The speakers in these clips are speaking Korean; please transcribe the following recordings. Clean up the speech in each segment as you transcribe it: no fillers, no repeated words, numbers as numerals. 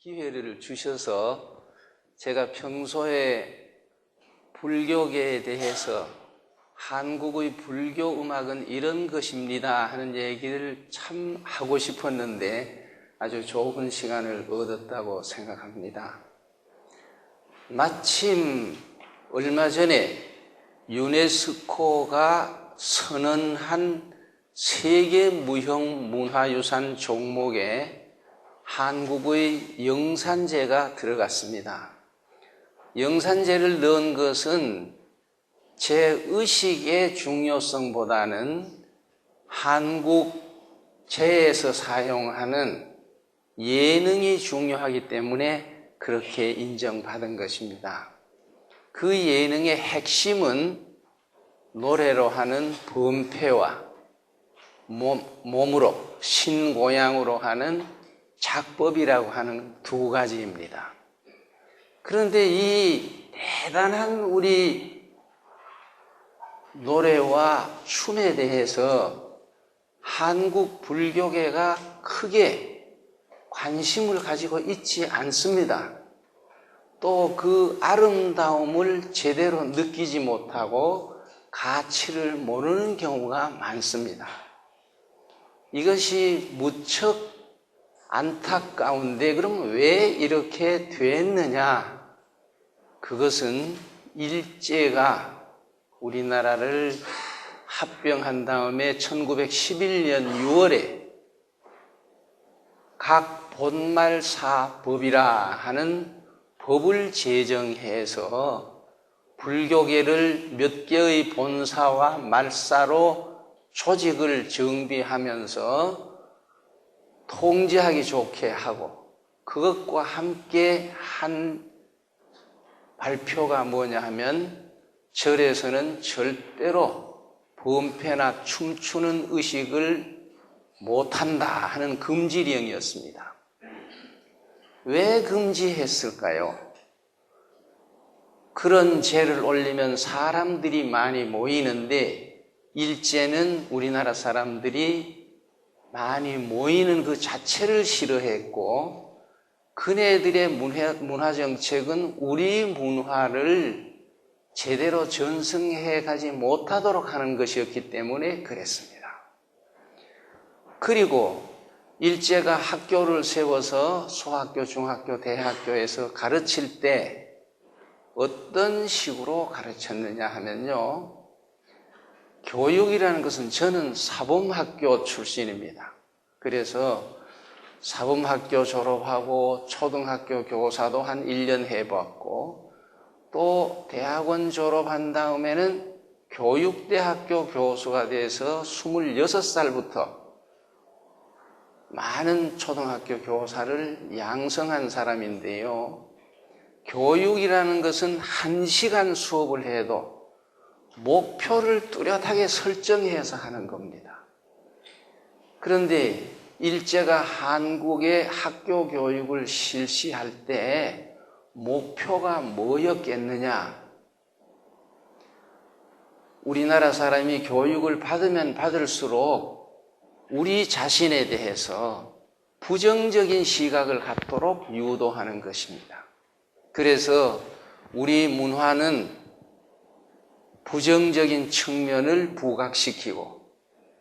기회를 주셔서 제가 평소에 불교계에 대해서 한국의 불교 음악은 이런 것입니다 하는 얘기를 참 하고 싶었는데 아주 좋은 시간을 얻었다고 생각합니다. 마침 얼마 전에 유네스코가 선언한 세계무형문화유산 종목에 한국의 영산제가 들어갔습니다. 영산제를 넣은 것은 제 의식의 중요성보다는 한국제에서 사용하는 예능이 중요하기 때문에 그렇게 인정받은 것입니다. 그 예능의 핵심은 노래로 하는 범패와 몸으로 신고양으로 하는 작법이라고 하는 두 가지입니다. 그런데 이 대단한 우리 노래와 춤에 대해서 한국 불교계가 크게 관심을 가지고 있지 않습니다. 또 그 아름다움을 제대로 느끼지 못하고 가치를 모르는 경우가 많습니다. 이것이 무척 안타까운데 그럼 왜 이렇게 됐느냐? 그것은 일제가 우리나라를 합병한 다음에 1911년 6월에 각 본말사법이라 하는 법을 제정해서 불교계를 몇 개의 본사와 말사로 조직을 정비하면서 통제하기 좋게 하고 그것과 함께 한 발표가 뭐냐 하면 절에서는 절대로 범패나 춤추는 의식을 못한다 하는 금지령이었습니다. 왜 금지했을까요? 그런 제를 올리면 사람들이 많이 모이는데 일제는 우리나라 사람들이 많이 모이는 그 자체를 싫어했고 그네들의 문화정책은 우리 문화를 제대로 전승해 가지 못하도록 하는 것이었기 때문에 그랬습니다. 그리고 일제가 학교를 세워서 소학교, 중학교, 대학교에서 가르칠 때 어떤 식으로 가르쳤느냐 하면요. 교육이라는 것은 저는 사범학교 출신입니다. 그래서 사범학교 졸업하고 초등학교 교사도 한 1년 해봤고 또 대학원 졸업한 다음에는 교육대학교 교수가 돼서 26살부터 많은 초등학교 교사를 양성한 사람인데요. 교육이라는 것은 1시간 수업을 해도 목표를 뚜렷하게 설정해서 하는 겁니다. 그런데 일제가 한국의 학교 교육을 실시할 때 목표가 뭐였겠느냐? 우리나라 사람이 교육을 받으면 받을수록 우리 자신에 대해서 부정적인 시각을 갖도록 유도하는 것입니다. 그래서 우리 문화는 부정적인 측면을 부각시키고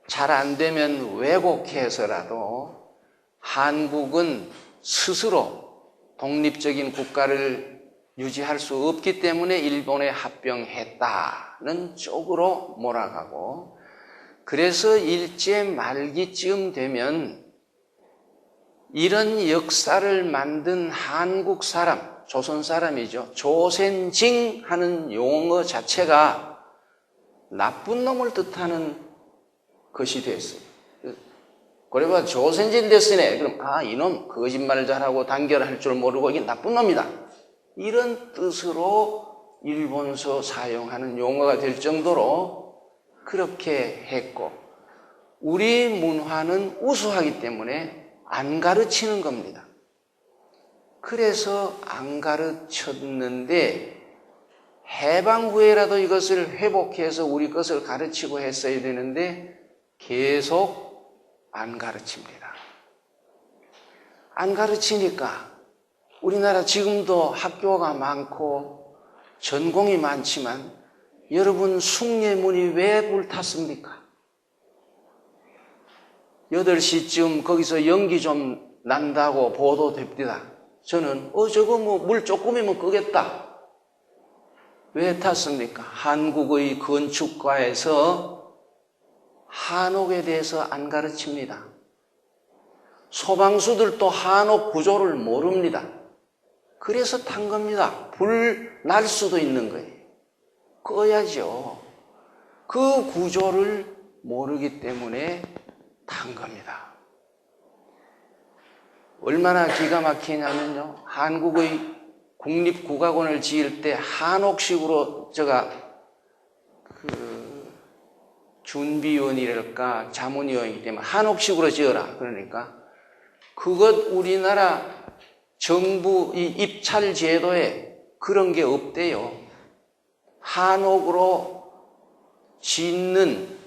잘 안 되면 왜곡해서라도 한국은 스스로 독립적인 국가를 유지할 수 없기 때문에 일본에 합병했다는 쪽으로 몰아가고 그래서 일제 말기쯤 되면 이런 역사를 만든 한국 사람, 조선 사람이죠. 조센징 하는 용어 자체가 나쁜 놈을 뜻하는 것이 됐어요. 그래봐 조선진 됐으네. 그럼 이놈 거짓말 잘하고 단결할 줄 모르고 이게 나쁜 놈이다. 이런 뜻으로 일본서 사용하는 용어가 될 정도로 그렇게 했고 우리 문화는 우수하기 때문에 안 가르치는 겁니다. 그래서 안 가르쳤는데 해방 후에라도 이것을 회복해서 우리 것을 가르치고 했어야 되는데 계속 안 가르칩니다. 안 가르치니까 우리나라 지금도 학교가 많고 전공이 많지만 여러분 숭례문이 왜 불탔습니까? 8시쯤 거기서 연기 좀 난다고 보도됩니다. 저는 저거 뭐 물 조금이면 끄겠다. 왜 탔습니까? 한국의 건축과에서 한옥에 대해서 안 가르칩니다. 소방수들도 한옥 구조를 모릅니다. 그래서 탄 겁니다. 불 날 수도 있는 거예요. 꺼야죠. 그 구조를 모르기 때문에 탄 겁니다. 얼마나 기가 막히냐면요. 한국의 국립국악원을 지을 때 한옥식으로 제가 준비위원이랄까 자문위원이기 때문에 한옥식으로 지어라. 그러니까 그것 우리나라 정부 이 입찰 제도에 그런 게 없대요. 한옥으로 짓는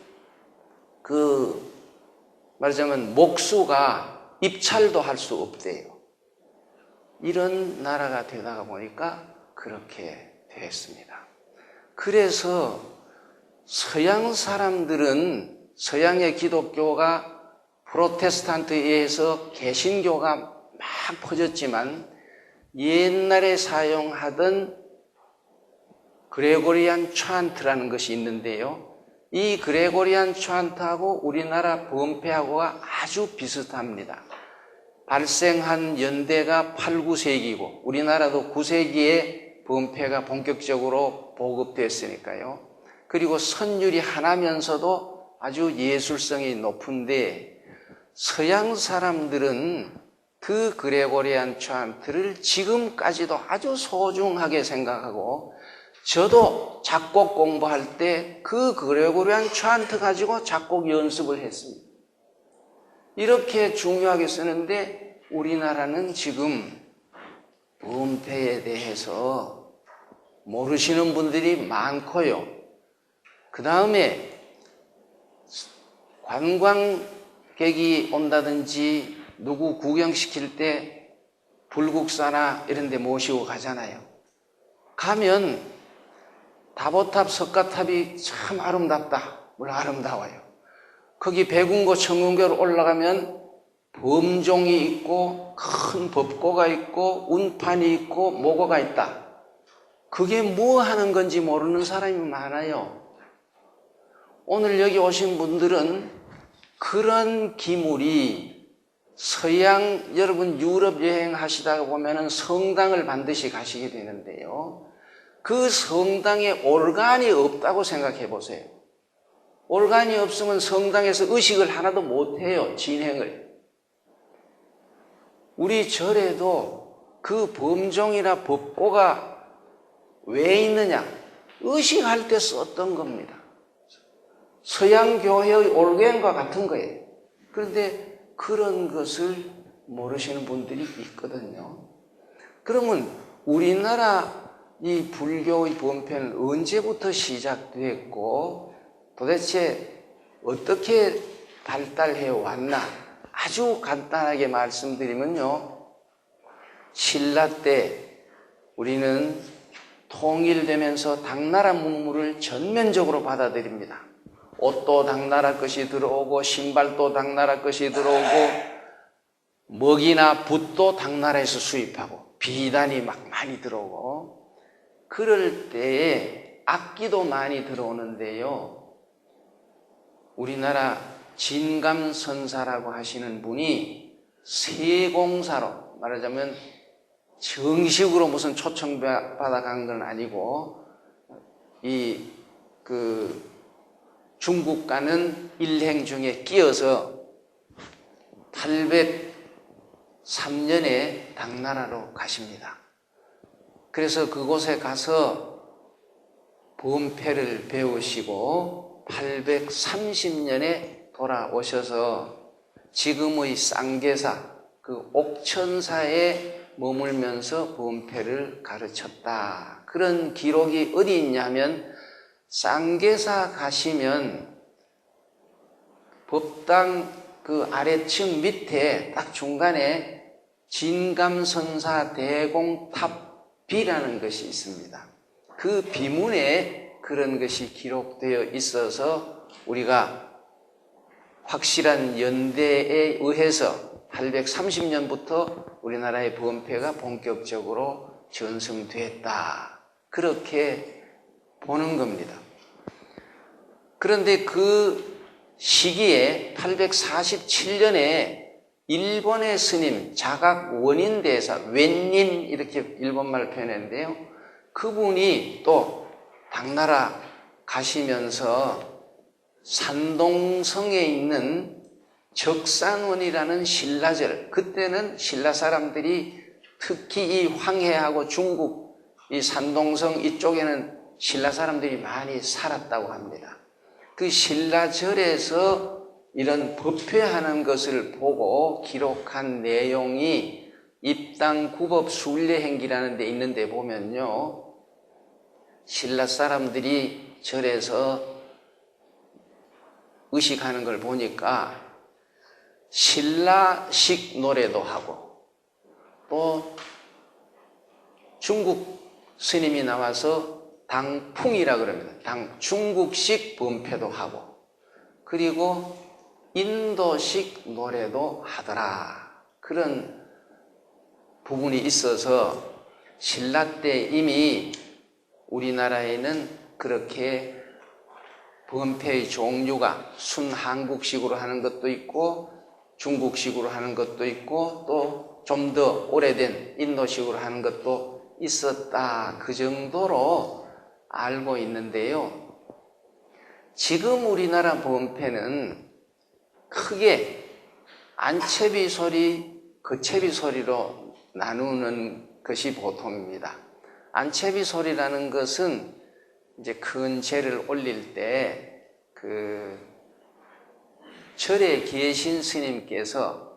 말하자면 목수가 입찰도 할 수 없대요. 이런 나라가 되다가 보니까 그렇게 됐습니다. 그래서 서양 사람들은 서양의 기독교가 프로테스탄트에 의해서 개신교가 막 퍼졌지만 옛날에 사용하던 그레고리안 찬트라는 것이 있는데요. 이 그레고리안 찬트하고 우리나라 범패하고가 아주 비슷합니다. 발생한 연대가 8, 9세기고 우리나라도 9세기에 범패가 본격적으로 보급됐으니까요. 그리고 선율이 하나면서도 아주 예술성이 높은데 서양 사람들은 그 그레고리안 찬트를 지금까지도 아주 소중하게 생각하고 저도 작곡 공부할 때 그 그레고리안 찬트 가지고 작곡 연습을 했습니다. 이렇게 중요하게 쓰는데 우리나라는 지금 범패에 대해서 모르시는 분들이 많고요. 그 다음에 관광객이 온다든지 누구 구경시킬 때 불국사나 이런 데 모시고 가잖아요. 가면 다보탑 석가탑이 참 아름답다. 물론 아름다워요. 거기 백운고 청운교로 올라가면 범종이 있고 큰 법고가 있고 운판이 있고 모고가 있다. 그게 뭐 하는 건지 모르는 사람이 많아요. 오늘 여기 오신 분들은 그런 기물이 서양 여러분 유럽 여행하시다가 보면은 성당을 반드시 가시게 되는데요. 그 성당에 올간이 없다고 생각해 보세요. 올간이 없으면 성당에서 의식을 하나도 못해요. 진행을. 우리 절에도 그 범종이나 법고가 왜 있느냐? 의식할 때 썼던 겁니다. 서양 교회의 올겐과 같은 거예요. 그런데 그런 것을 모르시는 분들이 있거든요. 그러면 우리나라 이 불교의 범패는 언제부터 시작됐고 도대체 어떻게 발달해 왔나? 아주 간단하게 말씀드리면요. 신라 때 우리는 통일되면서 당나라 문물을 전면적으로 받아들입니다. 옷도 당나라 것이 들어오고 신발도 당나라 것이 들어오고 먹이나 붓도 당나라에서 수입하고 비단이 막 많이 들어오고 그럴 때에 악기도 많이 들어오는데요. 우리나라 진감선사라고 하시는 분이 세공사로 말하자면 정식으로 무슨 초청받아 간 건 아니고 중국 가는 일행 중에 끼어서 803년에 당나라로 가십니다. 그래서 그곳에 가서 범패를 배우시고 830년에 돌아오셔서 지금의 쌍계사, 그 옥천사에 머물면서 범패를 가르쳤다. 그런 기록이 어디 있냐면 쌍계사 가시면 법당 그 아래층 밑에 딱 중간에 진감선사 대공탑비라는 것이 있습니다. 그 비문에 그런 것이 기록되어 있어서 우리가 확실한 연대에 의해서 830년부터 우리나라의 범패가 본격적으로 전승됐다. 그렇게 보는 겁니다. 그런데 그 시기에 847년에 일본의 스님 자각 원인대사, 웬인 이렇게 일본말을 표현했는데요. 그분이 또 당나라 가시면서 산동성에 있는 적산원이라는 신라절, 그때는 신라 사람들이 특히 이 황해하고 중국 이 산동성 이쪽에는 신라 사람들이 많이 살았다고 합니다. 그 신라절에서 이런 법회하는 것을 보고 기록한 내용이 입당구법 순례행기라는 데 있는데 보면요, 신라 사람들이 절에서 의식하는 걸 보니까 신라식 노래도 하고 또 중국 스님이 나와서 당풍이라 그럽니다. 중국식 범패도 하고 그리고 인도식 노래도 하더라. 그런 부분이 있어서 신라 때 이미 우리나라에는 그렇게 범패의 종류가 순한국식으로 하는 것도 있고 중국식으로 하는 것도 있고 또 좀 더 오래된 인도식으로 하는 것도 있었다. 그 정도로 알고 있는데요. 지금 우리나라 범패는 크게 안채비 소리, 거채비 소리로 나누는 것이 보통입니다. 안채비 소리라는 것은 이제 큰 제를 올릴 때 그 절에 계신 스님께서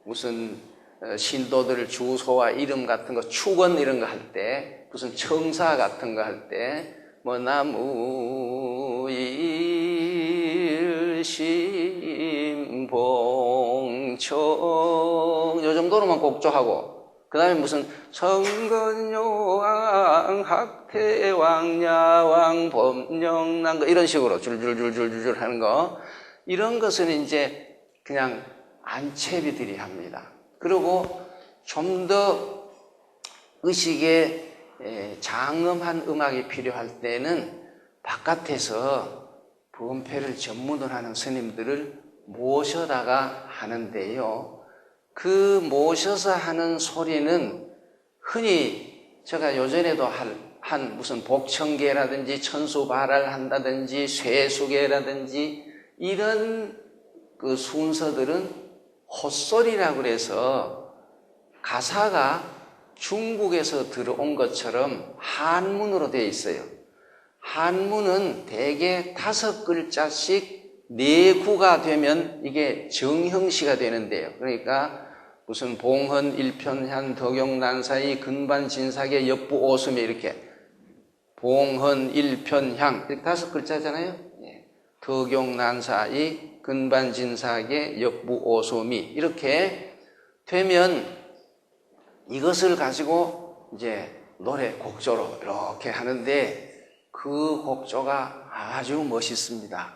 무슨 신도들 주소와 이름 같은 거, 축원 이런 거 할 때, 무슨 청사 같은 거 할 때, 뭐 나무 일심봉청 요 정도로만 꼭조하고, 그 다음에 무슨 성건요왕 학태왕야왕 범령난 이런 식으로 줄줄줄줄줄 하는 거, 이런 것은 이제 그냥 안채비들이 합니다. 그리고 좀 더 의식에 장엄한 음악이 필요할 때는 바깥에서 범패를 전문을 하는 스님들을 모셔다가 하는데요. 그 모셔서 하는 소리는 흔히 제가 요전에도 한 무슨 복청계라든지 천수발을 한다든지 쇠수계라든지 이런 그 순서들은 헛소리라고 그래서 가사가 중국에서 들어온 것처럼 한문으로 되어 있어요. 한문은 대개 5글자씩 4구가 되면 이게 정형시가 되는데요. 그러니까 무슨 봉헌 일편향 덕용난사이 근반진사계 역부오수미 이렇게 봉헌 일편향 이렇게 5글자잖아요. 덕용난사이 근반진사계 역부오수미 이렇게 되면 이것을 가지고 이제 노래 곡조로 이렇게 하는데 그 곡조가 아주 멋있습니다.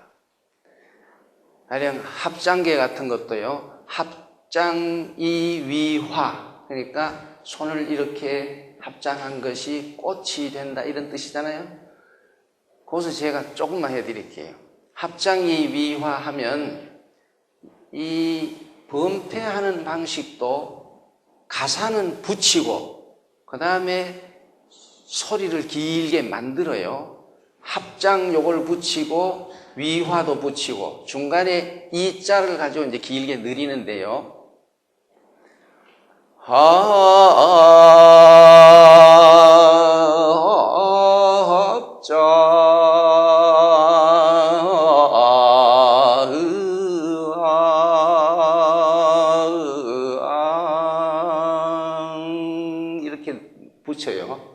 가령 합장계 같은 것도요. 합장이위화 그러니까 손을 이렇게 합장한 것이 꽃이 된다 이런 뜻이잖아요. 그것을 제가 조금만 해드릴게요. 합장이위화 하면 이 범패하는 방식도 가사는 붙이고 그 다음에 소리를 길게 만들어요. 합장 요걸 붙이고 위화도 붙이고 중간에 이 자를 가지고 이제 길게 느리는데요. 이렇게 붙여요.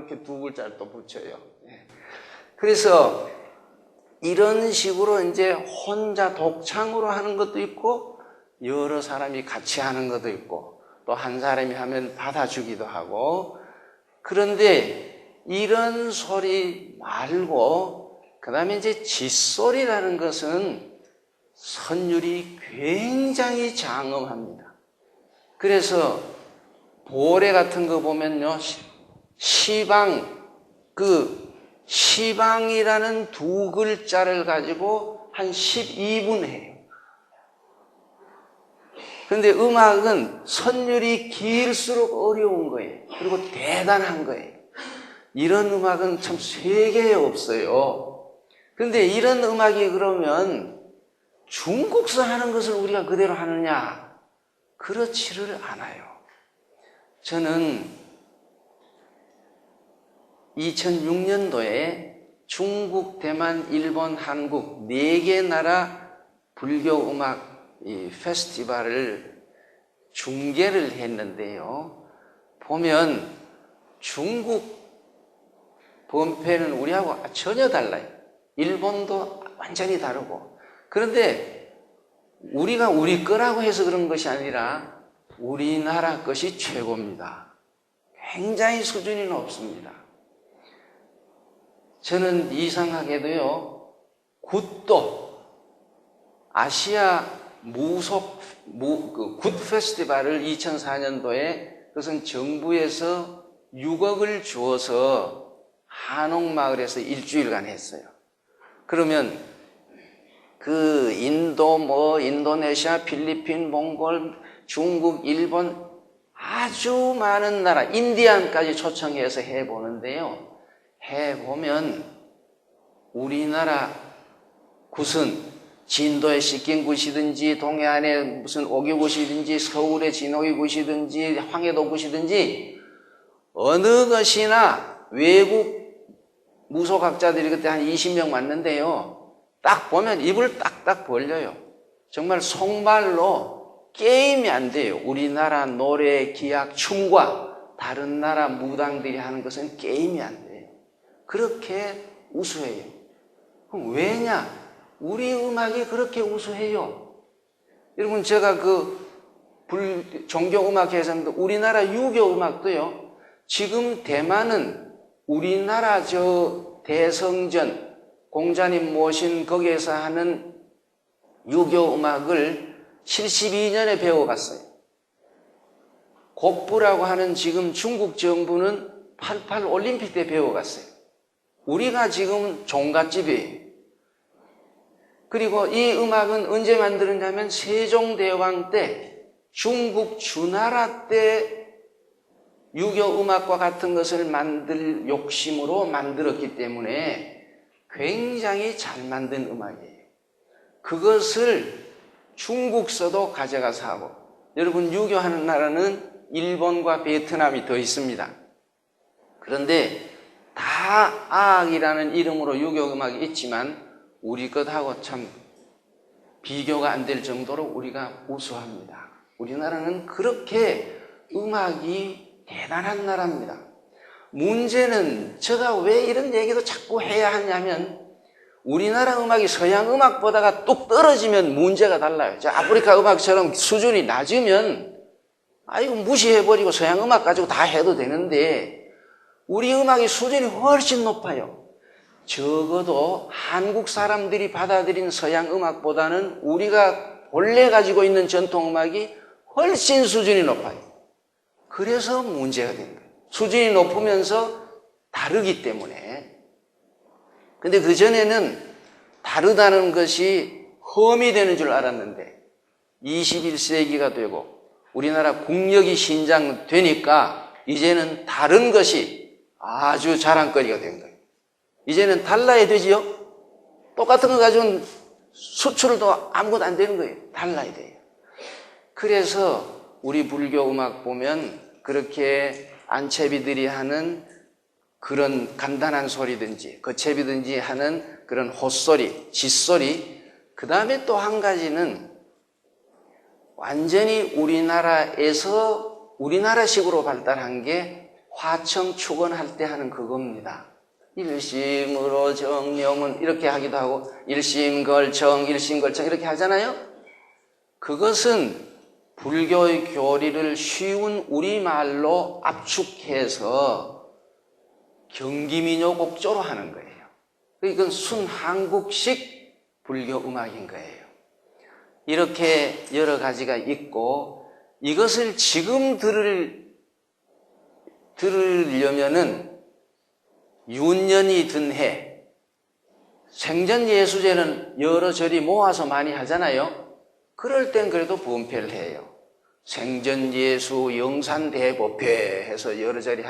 이렇게 두 글자를 또 붙여요. 그래서 이런 식으로 이제 혼자 독창으로 하는 것도 있고 여러 사람이 같이 하는 것도 있고 또 한 사람이 하면 받아주기도 하고 그런데 이런 소리 말고 그 다음에 이제 짖소리라는 것은 선율이 굉장히 장엄합니다. 그래서 보레 같은 거 보면요 시방이라는 두 글자를 가지고 한 12분 해요. 그런데 음악은 선율이 길수록 어려운 거예요. 그리고 대단한 거예요. 이런 음악은 참 세계에 없어요. 그런데 이런 음악이 그러면 중국서 하는 것을 우리가 그대로 하느냐? 그렇지를 않아요. 저는 2006년도에 중국, 대만, 일본, 한국 4개 나라 불교 음악 페스티벌을 중계를 했는데요. 보면 중국 번패는 우리하고 전혀 달라요. 일본도 완전히 다르고. 그런데 우리가 우리 거라고 해서 그런 것이 아니라 우리나라 것이 최고입니다. 굉장히 수준이 높습니다. 저는 이상하게도요, 굿도 아시아 굿 페스티벌을 2004년도에 그것은 정부에서 6억을 주어서 한옥마을에서 일주일간 했어요. 그러면 그 인도네시아, 필리핀, 몽골, 중국, 일본 아주 많은 나라, 인디안까지 초청해서 해보는데요. 해보면 우리나라 굿은 진도의 식긴굿이든지 동해안의 무슨 오기굿이든지 서울의 진오기굿이든지 황해도굿이든지 어느 것이나 외국 무속학자들이 그때 한 20명 왔는데요. 딱 보면 입을 딱딱 벌려요. 정말 속말로 게임이 안 돼요. 우리나라 노래, 기악, 춤과 다른 나라 무당들이 하는 것은 게임이 안 돼요. 그렇게 우수해요. 그럼 왜냐? 우리 음악이 그렇게 우수해요. 여러분, 제가 종교음악회에서 우리나라 유교음악도요, 지금 대만은 우리나라 대성전, 공자님 모신 거기에서 하는 유교음악을 72년에 배워갔어요. 곡부라고 하는 지금 중국 정부는 88 올림픽 때 배워갔어요. 우리가 지금 종갓집이에요. 그리고 이 음악은 언제 만들었냐면 세종대왕 때 중국 주나라 때 유교 음악과 같은 것을 만들 욕심으로 만들었기 때문에 굉장히 잘 만든 음악이에요. 그것을 중국서도 가져가서 하고, 여러분 유교하는 나라는 일본과 베트남이 더 있습니다. 그런데 다악이라는 이름으로 유교 음악이 있지만 우리 것하고 참 비교가 안 될 정도로 우리가 우수합니다. 우리나라는 그렇게 음악이 대단한 나라입니다. 문제는 제가 왜 이런 얘기도 자꾸 해야 하냐면 우리나라 음악이 서양 음악보다가 뚝 떨어지면 문제가 달라요. 아프리카 음악처럼 수준이 낮으면 이거 무시해버리고 서양 음악 가지고 다 해도 되는데 우리 음악의 수준이 훨씬 높아요. 적어도 한국 사람들이 받아들인 서양 음악보다는 우리가 본래 가지고 있는 전통 음악이 훨씬 수준이 높아요. 그래서 문제가 된 거예요. 수준이 높으면서 다르기 때문에. 근데 그전에는 다르다는 것이 험이 되는 줄 알았는데 21세기가 되고 우리나라 국력이 신장되니까 이제는 다른 것이 아주 자랑거리가 된 거예요. 이제는 달라야 되지요? 똑같은 거 가지고는 수출도 아무것도 안 되는 거예요. 달라야 돼요. 그래서 우리 불교 음악 보면 그렇게 안채비들이 하는 그런 간단한 소리든지 거채비든지 하는 그런 헛소리, 짖소리, 그 다음에 또 한 가지는 완전히 우리나라에서 우리나라식으로 발달한 게 화청 축원할 때 하는 그겁니다. 일심으로 정념은 이렇게 하기도 하고 일심걸청 이렇게 하잖아요. 그것은 불교의 교리를 쉬운 우리말로 압축해서 경기민요곡조로 하는 거예요. 이건 순한국식 불교 음악인 거예요. 이렇게 여러 가지가 있고 이것을 지금 들으려면은 윤년이 든 해, 생전예수제는 여러 절이 모아서 많이 하잖아요. 그럴 땐 그래도 부음패를 해요. 생전예수 영산대법회 해서 여러 절이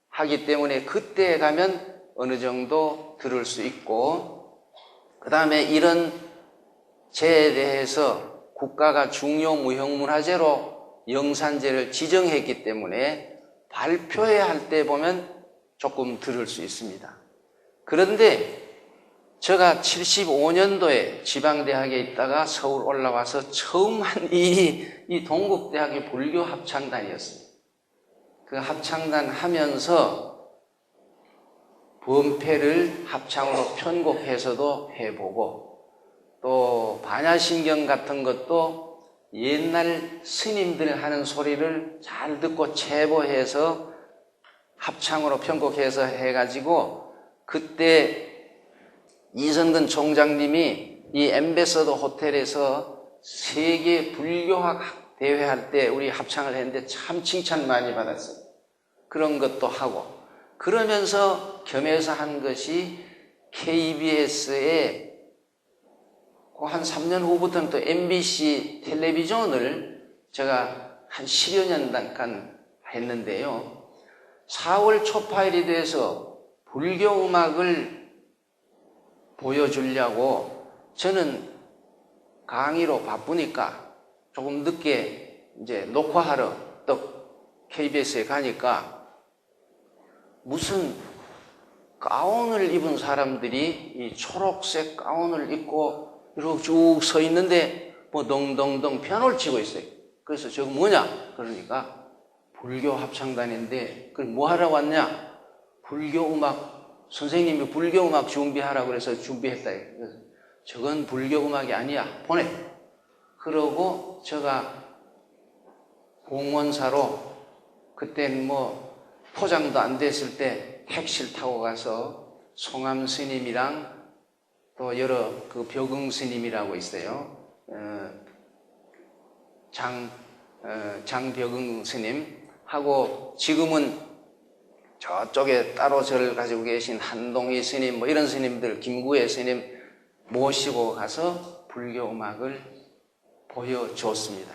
하기 때문에 그때 가면 어느 정도 들을 수 있고, 그 다음에 이런 제에 대해서 국가가 중요 무형문화재로 영산제를 지정했기 때문에 발표회 할 때 보면 조금 들을 수 있습니다. 그런데 제가 75년도에 지방대학에 있다가 서울 올라와서 처음 한 이 동국대학의 불교 합창단이었어요. 그 합창단 하면서 범패를 합창으로 편곡해서도 해보고 또 반야신경 같은 것도 옛날 스님들 하는 소리를 잘 듣고 체보해서 합창으로 편곡해서 해가지고 그때 이선근 총장님이 이 엠베서더 호텔에서 세계 불교학 대회 할 때 우리 합창을 했는데 참 칭찬 많이 받았어요. 그런 것도 하고 그러면서 겸해서 한 것이 KBS에 한 3년 후부터는 또 MBC 텔레비전을 제가 한 10여 년 잠깐 했는데요. 4월 초파일이 돼서 불교 음악을 보여주려고 저는 강의로 바쁘니까 조금 늦게 이제 녹화하러 또 KBS에 가니까 무슨 가운을 입은 사람들이 이 초록색 가운을 입고 이렇게 쭉 서 있는데 뭐 덩덩덩 피아노를 치고 있어요. 그래서 저거 뭐냐? 그러니까 불교 합창단인데 그걸 뭐 하러 왔냐? 불교 음악 선생님이 불교 음악 준비하라고 그래서 준비했다. 그래서 저건 불교 음악이 아니야. 보내. 그러고 제가 공원사로 그때는 뭐 포장도 안 됐을 때 택시를 타고 가서 송암 스님이랑 또 여러 그 벽응 스님이라고 있어요. 장벽응 스님 하고 지금은 저쪽에 따로 절을 가지고 계신 한동희 스님 뭐 이런 스님들 김구혜 스님 모시고 가서 불교 음악을 보여줬습니다.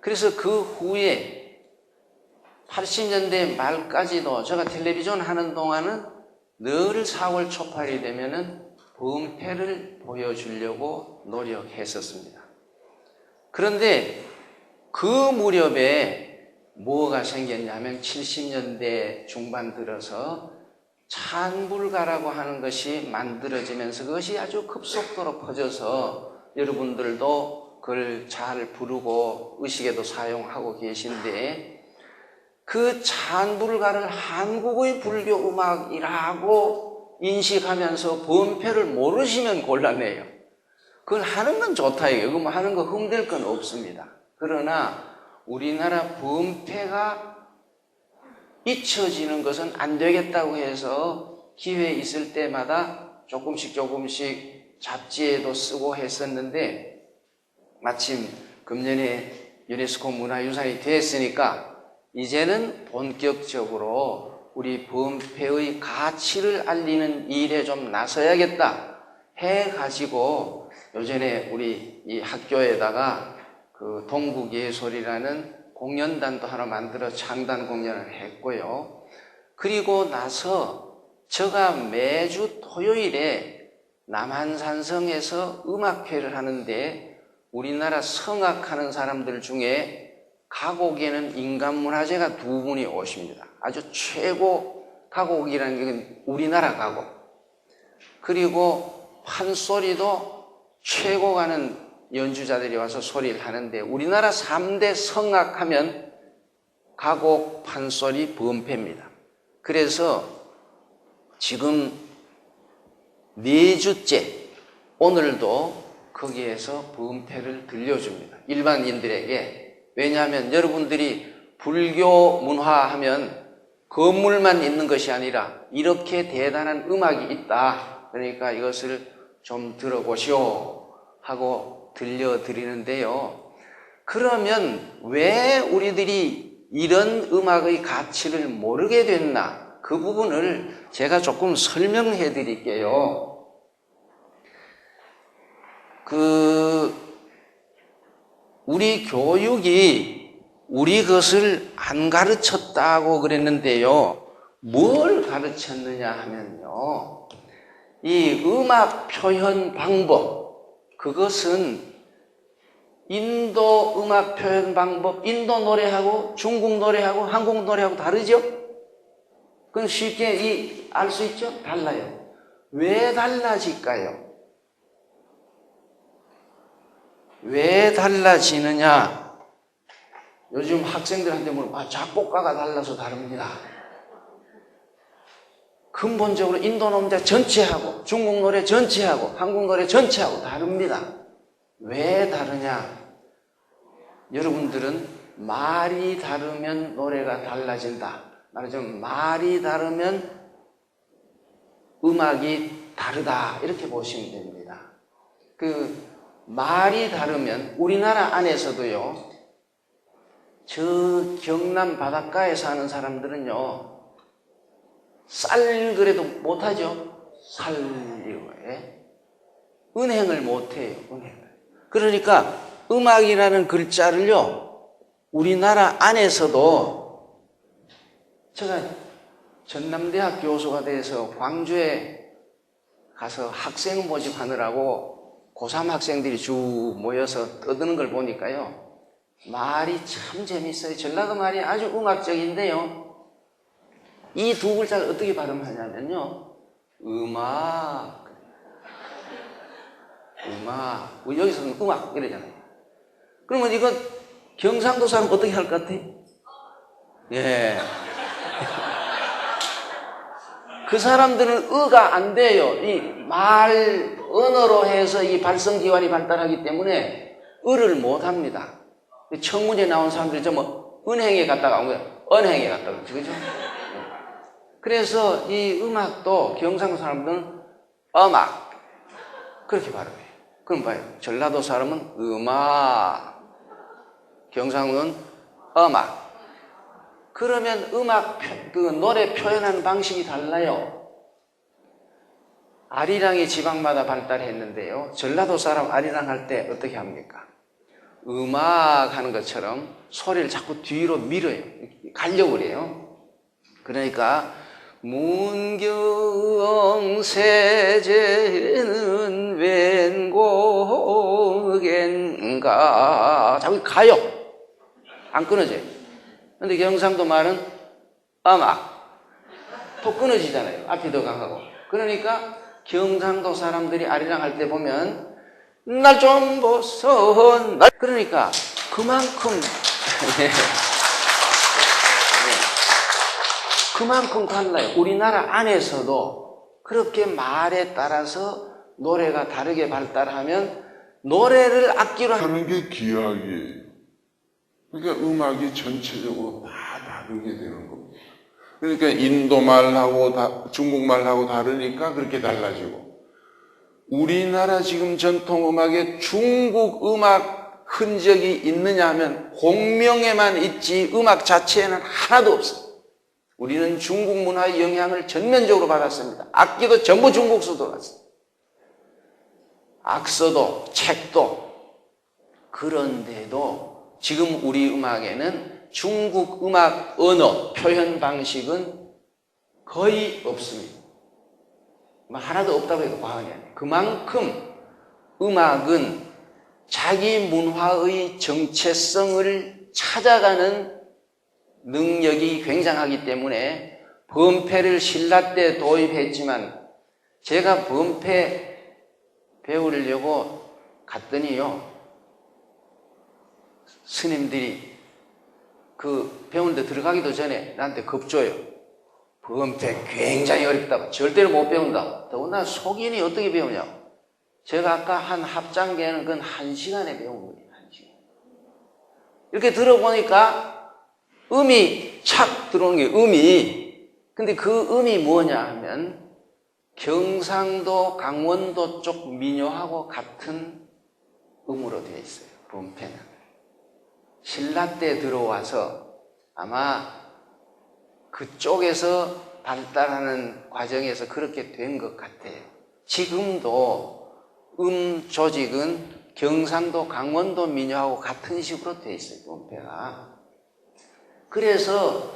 그래서 그 후에 80년대 말까지도 제가 텔레비전 하는 동안은 늘 4월 초팔이 되면은 범패를 보여주려고 노력했었습니다. 그런데 그 무렵에 뭐가 생겼냐면 70년대 중반 들어서 찬불가라고 하는 것이 만들어지면서 그것이 아주 급속도로 퍼져서 여러분들도 그걸 잘 부르고 의식에도 사용하고 계신데 그 찬불가를 한국의 불교 음악이라고 인식하면서 범패를 모르시면 곤란해요. 그걸 하는 건 좋다 이거예요. 그럼 하는 거 흠될 건 없습니다. 그러나 우리나라 범패가 잊혀지는 것은 안 되겠다고 해서 기회 있을 때마다 조금씩 잡지에도 쓰고 했었는데 마침 금년에 유네스코 문화유산이 됐으니까 이제는 본격적으로 우리 범패의 가치를 알리는 일에 좀 나서야겠다 해가지고 요전에 우리 이 학교에다가 그 동국예술이라는 공연단도 하나 만들어 창단 공연을 했고요. 그리고 나서 제가 매주 토요일에 남한산성에서 음악회를 하는데 우리나라 성악하는 사람들 중에 가곡에는 인간문화재가 두 분이 오십니다. 아주 최고 가곡이라는 게 우리나라 가곡. 그리고 판소리도 최고 가는 연주자들이 와서 소리를 하는데 우리나라 3대 성악하면 가곡, 판소리, 범패입니다. 그래서 지금 4주째 오늘도 거기에서 범패를 들려줍니다. 일반인들에게. 왜냐하면 여러분들이 불교 문화하면 건물만 있는 것이 아니라 이렇게 대단한 음악이 있다. 그러니까 이것을 좀 들어보시오 하고 들려드리는데요. 그러면 왜 우리들이 이런 음악의 가치를 모르게 됐나? 그 부분을 제가 조금 설명해 드릴게요. 우리 교육이 우리 것을 안 가르쳤다고 그랬는데요. 뭘 가르쳤느냐 하면요. 이 음악 표현 방법, 그것은 인도 음악 표현 방법, 인도 노래하고 중국 노래하고 한국 노래하고 다르죠? 그건 쉽게 알 수 있죠? 달라요. 왜 달라질까요? 왜 달라지느냐? 요즘 학생들한테 물어보면 작곡가가 달라서 다릅니다. 근본적으로 인도 노래 전체하고 중국 노래 전체하고 한국 노래 전체하고 다릅니다. 왜 다르냐? 여러분들은 말이 다르면 노래가 달라진다. 말하자면 말이 다르면 음악이 다르다. 이렇게 보시면 됩니다. 말이 다르면 우리나라 안에서도요. 저 경남 바닷가에 사는 사람들은요. 쌀 그래도 못하죠. 살이에 은행을 못해요. 은행을. 그러니까 음악이라는 글자를요. 우리나라 안에서도 제가 전남대학 교수가 돼서 광주에 가서 학생 모집하느라고 고3 학생들이 쭉 모여서 떠드는 걸 보니까요. 말이 참 재밌어요. 전라도 말이 아주 음악적인데요. 이 두 글자를 어떻게 발음하냐면요. 음악. 여기서는 음악 이러잖아요. 그러면 이건 경상도 사람 어떻게 할 것 같아? 예. 그 사람들은 의가 안 돼요. 이 말, 언어로 해서 이 발성기관이 발달하기 때문에 의를 못 합니다. 청문회에 나온 사람들이 은행에 갔다가 온 거야. 은행에 갔다가. 그죠? 그래서 이 음악도 경상도 사람들은 음악. 그렇게 발음해요. 그럼 봐요. 전라도 사람은 음악. 경상도는 음악. 그러면 노래 표현하는 방식이 달라요. 아리랑이 지방마다 발달했는데요. 전라도 사람 아리랑 할 때 어떻게 합니까? 음악 하는 것처럼 소리를 자꾸 뒤로 밀어요. 가려고 그래요. 그러니까 문경 세제는 웬 곡인가 자꾸 가요. 안 끊어져요. 근데 경상도 말은 음악 또 끊어지잖아요. 앞이 더 강하고. 그러니까 경상도 사람들이 아리랑 할 때 보면 날 좀 보소 그러니까 그만큼 그만큼 달라요. 우리나라 안에서도 그렇게 말에 따라서 노래가 다르게 발달하면 노래를 악기로 하는 게 기하기예요. 그러니까 음악이 전체적으로 다 다르게 되는 겁니다. 그러니까 인도말하고 중국말하고 다르니까 그렇게 달라지고 우리나라 지금 전통음악에 중국 음악 흔적이 있느냐 하면 공명에만 있지 음악 자체에는 하나도 없어요. 우리는 중국 문화의 영향을 전면적으로 받았습니다. 악기도 전부 중국서 들어갔어요. 악서도 책도. 그런데도 지금 우리 음악에는 중국 음악 언어 표현 방식은 거의 없습니다. 하나도 없다고 해도 과언이 아니에요. 그만큼 음악은 자기 문화의 정체성을 찾아가는 능력이 굉장하기 때문에 범패를 신라 때 도입했지만 제가 범패 배우려고 갔더니요. 스님들이 그 배우는데 들어가기도 전에 나한테 겁줘요. 범패 굉장히 어렵다고. 절대로 못 배운다고. 더구나 속인이 어떻게 배우냐고. 제가 아까 한 합장계는 그건 1시간에 배운 거예요. 1시간. 이렇게 들어보니까 음이 착 들어오는 게 음이. 근데 그 음이 뭐냐 하면 경상도, 강원도 쪽 민요하고 같은 음으로 되어 있어요. 범패는. 신라 때 들어와서 아마 그쪽에서 발달하는 과정에서 그렇게 된 것 같아요. 지금도 음 조직은 경상도, 강원도 민요하고 같은 식으로 되어 있어요. 범패가. 그래서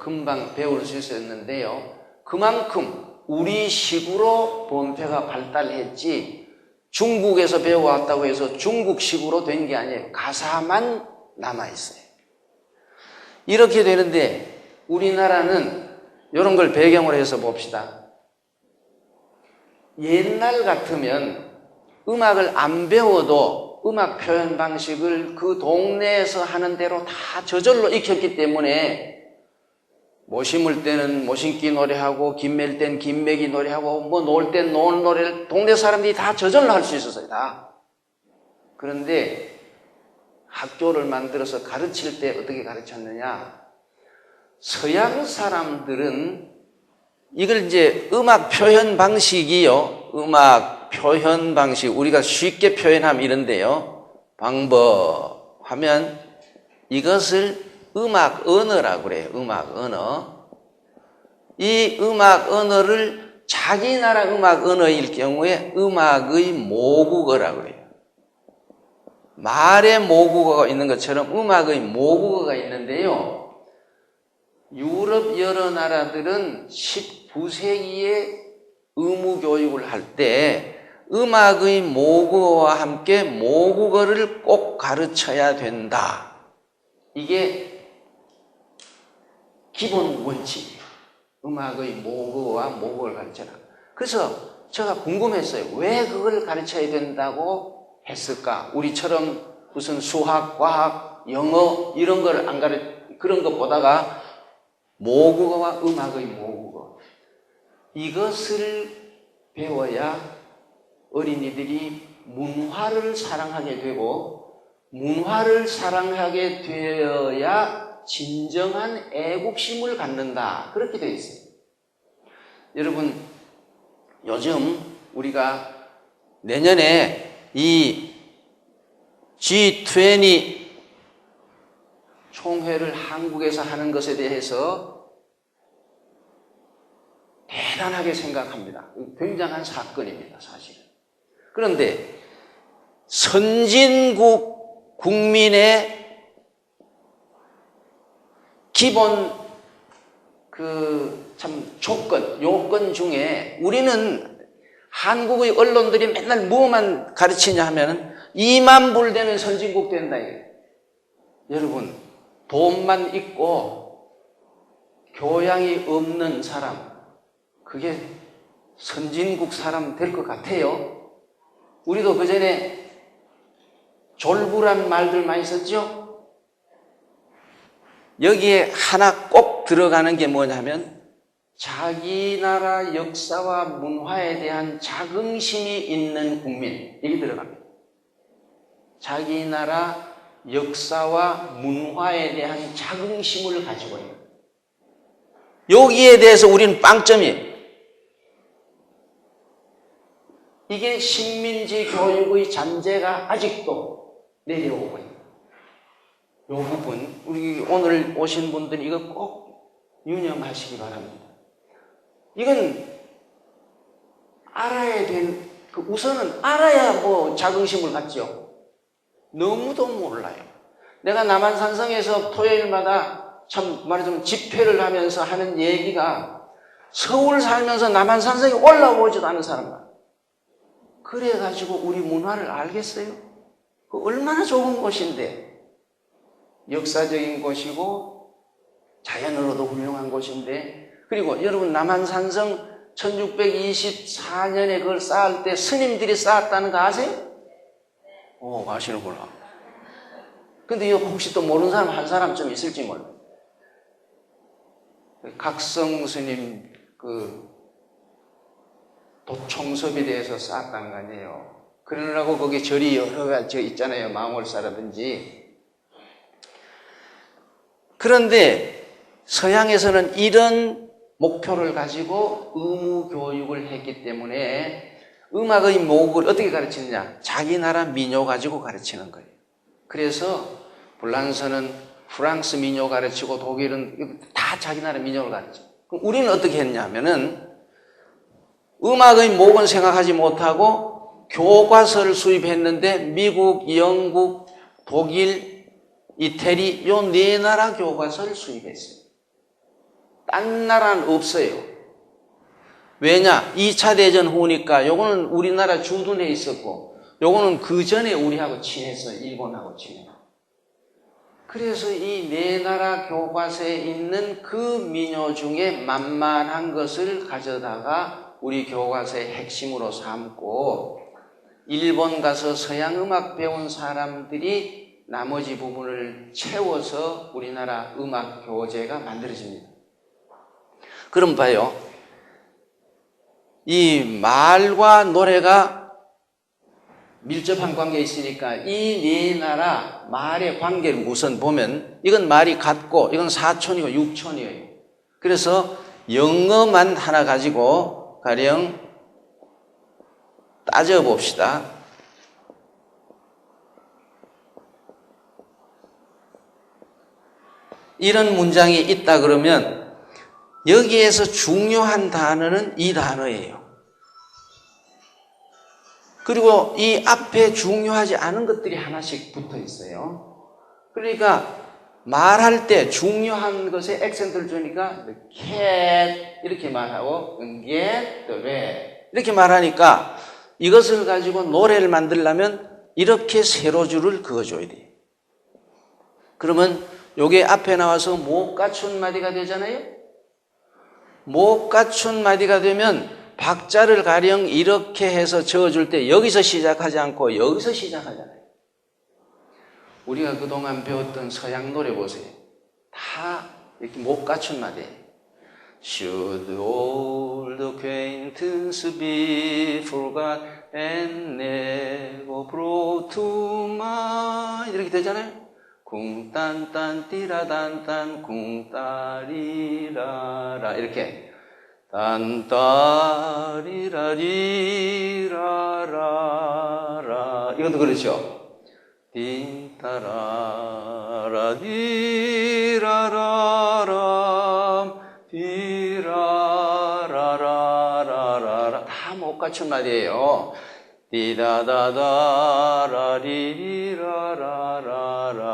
금방 배울 수 있었는데요. 그만큼 우리식으로 범패가 발달했지 중국에서 배워왔다고 해서 중국식으로 된 게 아니에요. 가사만 남아있어요. 이렇게 되는데 우리나라는 이런 걸 배경으로 해서 봅시다. 옛날 같으면 음악을 안 배워도 음악 표현 방식을 그 동네에서 하는 대로 다 저절로 익혔기 때문에 모 심을 때는 모심기 노래하고 김맬 땐 김매기 노래하고 뭐 놀 땐 노는 노래를 동네 사람들이 다 저절로 할 수 있었어요. 다. 그런데 학교를 만들어서 가르칠 때 어떻게 가르쳤느냐. 서양 사람들은 이걸 이제 음악 표현 방식이요. 음악 표현 방식. 우리가 쉽게 표현하면 이런데요. 방법 하면 이것을 음악 언어라고 그래요. 음악 언어. 이 음악 언어를 자기 나라 음악 언어일 경우에 음악의 모국어라고 그래요. 말의 모국어가 있는 것처럼 음악의 모국어가 있는데요. 유럽 여러 나라들은 19세기에 의무교육을 할 때 음악의 모국어와 함께 모국어를 꼭 가르쳐야 된다. 이게 기본 원칙이에요. 음악의 모국어와 모국어를 가르쳐라. 그래서 제가 궁금했어요. 왜 그걸 가르쳐야 된다고 했을까? 우리처럼 무슨 수학, 과학, 영어 이런 걸 안 그런 것 보다가 모국어와 음악의 모국어. 이것을 배워야 어린이들이 문화를 사랑하게 되고 문화를 사랑하게 되어야 진정한 애국심을 갖는다. 그렇게 되어 있어요. 여러분, 요즘 우리가 내년에 이 G20 총회를 한국에서 하는 것에 대해서 대단하게 생각합니다. 굉장한 사건입니다, 사실은. 그런데 선진국 국민의 기본 요건 중에 우리는 한국의 언론들이 맨날 뭐만 가르치냐 하면은 2만 불 되면 선진국 된다. 여러분, 돈만 있고 교양이 없는 사람, 그게 선진국 사람 될 것 같아요. 우리도 그전에 졸부란 말들 많이 썼죠? 여기에 하나 꼭 들어가는 게 뭐냐면 자기 나라 역사와 문화에 대한 자긍심이 있는 국민, 이게 들어갑니다. 자기 나라 역사와 문화에 대한 자긍심을 가지고 있는. 여기에 대해서 우리는 빵점이에요. 이게 식민지 교육의 잔재가 아직도 내려오고 있는. 이 부분, 우리 오늘 오신 분들이 이거 꼭 유념하시기 바랍니다. 이건 알아야 우선은 알아야 뭐 자긍심을 갖죠. 너무도 몰라요. 내가 남한산성에서 토요일마다 참 말하자면 집회를 하면서 하는 얘기가 서울 살면서 남한산성에 올라오지도 않은 사람만. 그래가지고 우리 문화를 알겠어요? 그 얼마나 좋은 곳인데. 역사적인 곳이고 자연으로도 훌륭한 곳인데, 그리고 여러분 남한산성 1624년에 그걸 쌓을 때 스님들이 쌓았다는 거 아세요? 아시는구나. 근데 혹시 또 모르는 사람 한 사람쯤 있을지 몰라. 각성 스님 도총섭에 대해서 쌓았다는 거 아니에요. 그러느라고 거기 절이 여러 가지 있잖아요. 망월사라든지. 그런데 서양에서는 이런 목표를 가지고 의무 교육을 했기 때문에 음악의 목을 어떻게 가르치느냐? 자기 나라 민요 가지고 가르치는 거예요. 그래서 불란서는 프랑스 민요 가르치고 독일은 다 자기 나라 민요를 가르쳐. 그럼 우리는 어떻게 했냐면은 음악의 목은 생각하지 못하고 교과서를 수입했는데 미국, 영국, 독일, 이태리 요 네 나라 교과서를 수입했어요. 딴 나라는 없어요. 왜냐? 2차 대전 후니까 요거는 우리나라 주둔해 있었고 요거는 그 전에 우리하고 친했어요. 일본하고 친해요. 그래서 이 네 나라 교과서에 있는 그 민요 중에 만만한 것을 가져다가 우리 교과서의 핵심으로 삼고 일본 가서 서양 음악 배운 사람들이 나머지 부분을 채워서 우리나라 음악 교재가 만들어집니다. 그럼 봐요. 이 말과 노래가 밀접한 관계에 있으니까 이 네 나라 말의 관계를 우선 보면 이건 말이 같고 이건 4촌이고 6촌이에요. 그래서 영어만 하나 가지고 가령 따져봅시다. 이런 문장이 있다 그러면 여기에서 중요한 단어는 이 단어예요. 그리고 이 앞에 중요하지 않은 것들이 하나씩 붙어 있어요. 그러니까 말할 때 중요한 것에 액센트를 주니까 the cat 이렇게 말하고 get the rat 이렇게 말하니까 이것을 가지고 노래를 만들려면 이렇게 세로줄을 그어줘야 돼요. 그러면 요게 앞에 나와서 못 갖춘 마디가 되잖아요. 못 갖춘 마디가 되면 박자를 가령 이렇게 해서 저어줄 때 여기서 시작하지 않고 여기서 시작하잖아요. 우리가 그동안 배웠던 서양 노래 보세요. 다 이렇게 못 갖춘 마디예요. Should old acquaintance be forgot and never brought to mind 이렇게 되잖아요. 궁딴딴 띠라단딴 궁따리라라 이렇게 딴따리라리라라라 이것도 그렇죠. 딘따라라 디라라람 디라라라라라 다 못 갖춘 말이에요.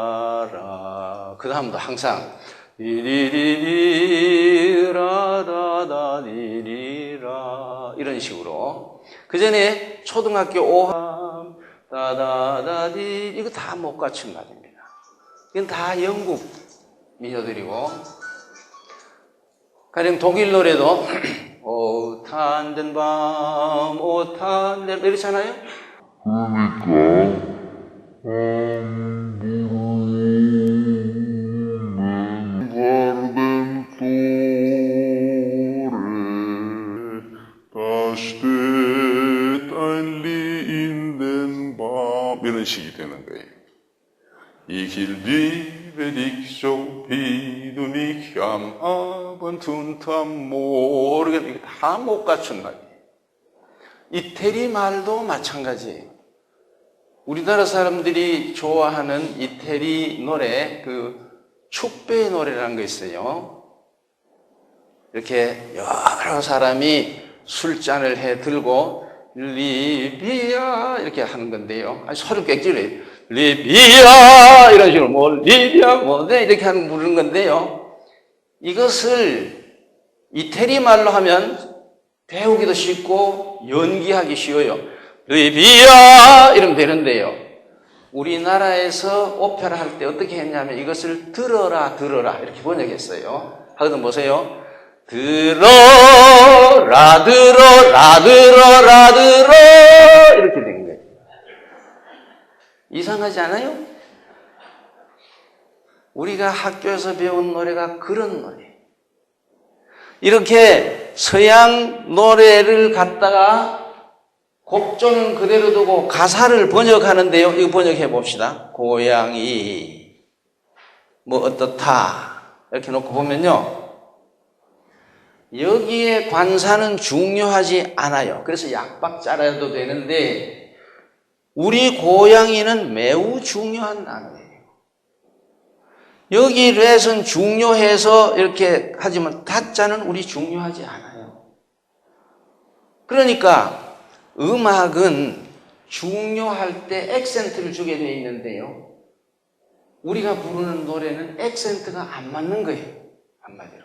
디다다다라리라라라라 그 다음도 항상 리리리라다다리리라 이런 식으로 그 전에 초등학교 5함 다다다디 이거 다 못 갖춘 말입니다. 이건 다 영국 민요들이고 가령 독일 노래도 오 탄된 밤 오 탄된 이렇잖아요. 이런 식이 되는 거예요. Ich liebe dich so wie du mich am Abend unterm Morgen 이게 다 못 갖춘 말이에요. 이태리 말도 마찬가지예요. 우리나라 사람들이 좋아하는 이태리 노래 그 축배의 노래라는 거 있어요. 이렇게 여러 사람이 술잔을 해 들고 리비아 이렇게 하는 건데요. 아니 소리를 꽥 질러요. 리비아 이런 식으로 뭐 리비아 뭐 이렇게 하는 부르는 건데요. 이것을 이태리 말로 하면 배우기도 쉽고 연기하기 쉬워요. 리비아 이러면 되는데요. 우리나라에서 오페라 할 때 어떻게 했냐면 이것을 들어라 들어라 이렇게 번역했어요. 하거든 보세요. 들어라 들어라 들어라 들어 이렇게 된 거예요. 이상하지 않아요? 우리가 학교에서 배운 노래가 그런 노래. 이렇게 서양 노래를 갖다가 곡조는 그대로 두고 가사를 번역하는데요. 이거 번역해 봅시다. 고양이 뭐 어떻다 이렇게 놓고 보면요. 여기에 관사는 중요하지 않아요. 그래서 약박자라도 되는데 우리 고양이는 매우 중요한 단어예요. 여기 렛은 중요해서 이렇게 하지만 타자는 우리 중요하지 않아요. 그러니까 음악은 중요할 때 액센트를 주게 되어 있는데요. 우리가 부르는 노래는 액센트가 안 맞는 거예요. 한마디로.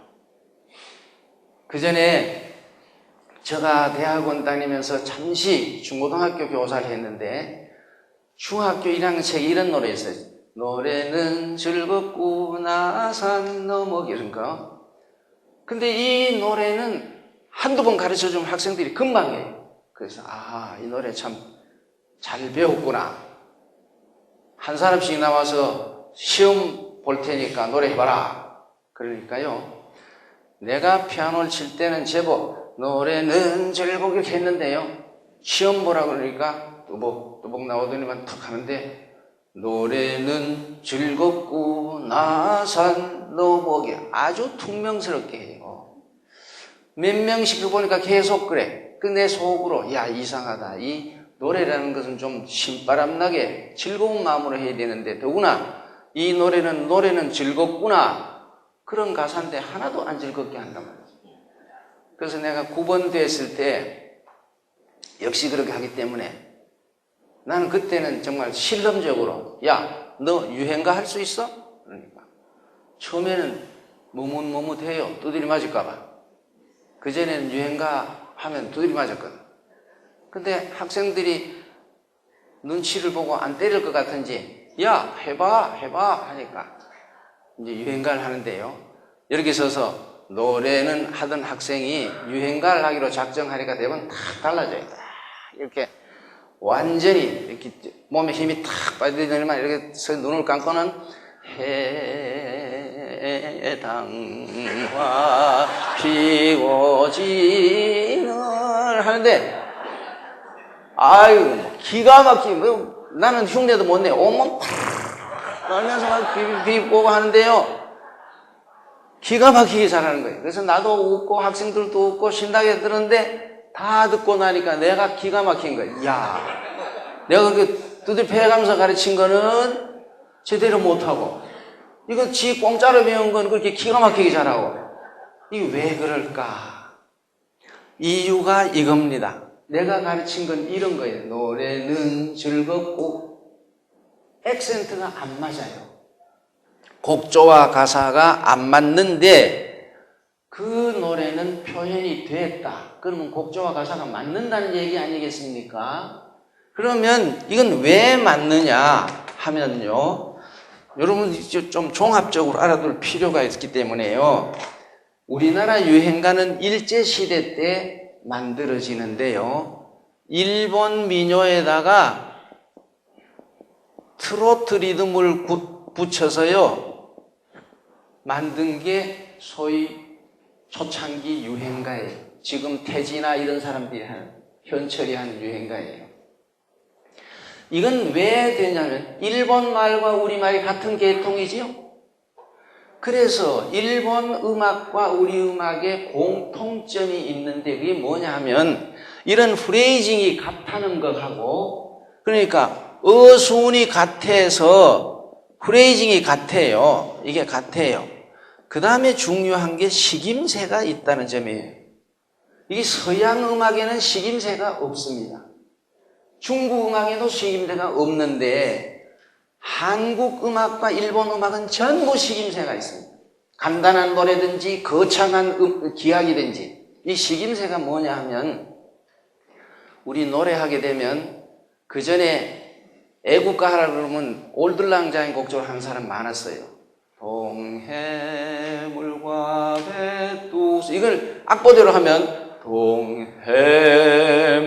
그 전에 제가 대학원 다니면서 잠시 중고등학교 교사를 했는데 중학교 1학년 책에 이런 노래 있어요. 노래는 즐겁구나 산 너머 이런 거. 근데 이 노래는 한두 번 가르쳐주면 학생들이 금방 해요. 그래서 이 노래 참 잘 배웠구나. 한 사람씩 나와서 시험 볼 테니까 노래 해봐라. 그러니까요. 내가 피아노를 칠 때는 제법 노래는 즐겁게 이렇게 했는데요. 시험 보라 그러니까 뚜벅뚜벅 나오더니만 턱 하는데 노래는 즐겁구나 산 너머게 아주 퉁명스럽게 해요. 몇 명씩 보니까 계속 그래. 그 내 속으로 야 이상하다. 이 노래라는 것은 좀 신바람나게 즐거운 마음으로 해야 되는데 더구나 이 노래는 즐겁구나. 그런 가사인데 하나도 안 즐겁게 한단 말이에요. 그래서 내가 9번 됐을 때 역시 그렇게 하기 때문에 나는 그때는 정말 실험적으로 야, 너 유행가 할 수 있어? 그러니까 처음에는 머뭇머뭇해요. 두드리 맞을까 봐. 그전에는 유행가 하면 두드리 맞았거든. 근데 학생들이 눈치를 보고 안 때릴 것 같은지 야, 해봐 하니까 이제 유행가를 하는데요. 이렇게 서서 노래는 하던 학생이 유행가를 하기로 작정하니까 대부분 탁 달라져요. 이렇게 완전히 이렇게 몸에 힘이 탁 빠지더니만 이렇게 눈을 감고는 해당화 피고지는 하는데 아유 기가 막히게 나는 흉내도 못 내요. 온몸 팍 떨면서 막 비비고 하는데요. 기가 막히게 잘하는 거예요. 그래서 나도 웃고 학생들도 웃고 신나게 들었는데 다 듣고 나니까 내가 기가 막힌 거예요. 이야, 내가 그렇게 두드려 패가면서 가르친 거는 제대로 못하고 이거 지 공짜로 배운 건 그렇게 기가 막히게 잘하고 이게 왜 그럴까? 이유가 이겁니다. 내가 가르친 건 이런 거예요. 노래는 즐겁고 액센트가 안 맞아요. 곡조와 가사가 안 맞는데 그 노래는 표현이 됐다. 그러면 곡조와 가사가 맞는다는 얘기 아니겠습니까? 그러면 이건 왜 맞느냐 하면요. 여러분 좀 종합적으로 알아둘 필요가 있기 때문에요. 우리나라 유행가는 일제시대 때 만들어지는데요. 일본 민요에다가 트로트 리듬을 붙여서요. 만든 게 소위 초창기 유행가예요. 지금 태지나 이런 사람들이 하는 현철이 하는 유행가예요. 이건 왜 되냐면 일본 말과 우리말이 같은 계통이지요. 그래서 일본 음악과 우리 음악에 공통점이 있는데 그게 뭐냐 하면 이런 프레이징이 같다는 것하고 그러니까 어순이 같아서 프레이징이 같아요. 이게 같아요. 그 다음에 중요한 게 식임새가 있다는 점이에요. 이게 서양 음악에는 식임새가 없습니다. 중국 음악에도 식임새가 없는데 한국 음악과 일본 음악은 전부 식임새가 있습니다. 간단한 노래든지 거창한 기악이든지 이 식임새가 뭐냐 하면 우리 노래하게 되면 그 전에 애국가 하라 그러면 올들랑자인 곡조를 하는 사람 많았어요. 동해물과 백두산 이걸 악보대로 하면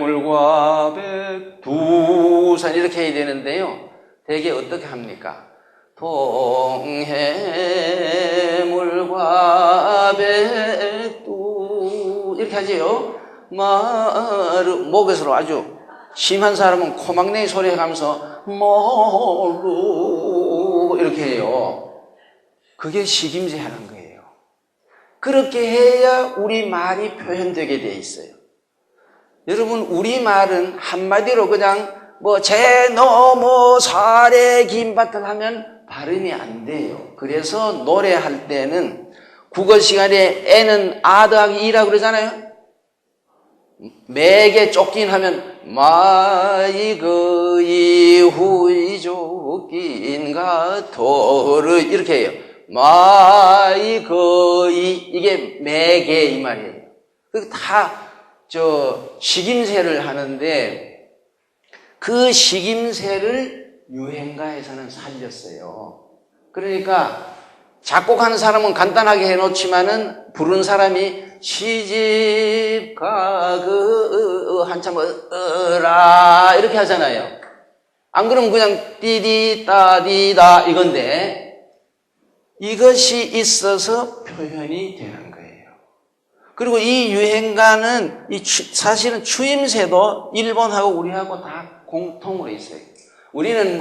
동해물과 백두산 이렇게 해야 되는데요. 대개 어떻게 합니까? 동해물과 백두 이렇게 하지요. 목에서로 아주 심한 사람은 코막내기 소리 해가면서 모르 이렇게 해요. 그게 식임새 하는 거예요. 그렇게 해야 우리 말이 표현되게 돼 있어요. 여러분, 우리 말은 한마디로 그냥 제 너머 살에 김밭을 하면 발음이 안 돼요. 그래서 노래할 때는 국어 시간에 애는 아 더하기 이라고 그러잖아요. 매개 쫓긴 하면 마이 거이 후이 쫓긴가 도르 이렇게 해요. 마이 거이 이게 매개 이 말이에요. 다 식임새를 하는데 그 식임새를 유행가에서는 살렸어요. 그러니까 작곡하는 사람은 간단하게 해놓지만은 부르는 사람이 시집가 한참 어라 이렇게 하잖아요. 안 그러면 그냥 띠디 따디다 이건데 이것이 있어서 표현이 되는 거예요. 그리고 이 유행가는 사실은 추임새도 일본하고 우리하고 다 공통으로 있어요. 우리는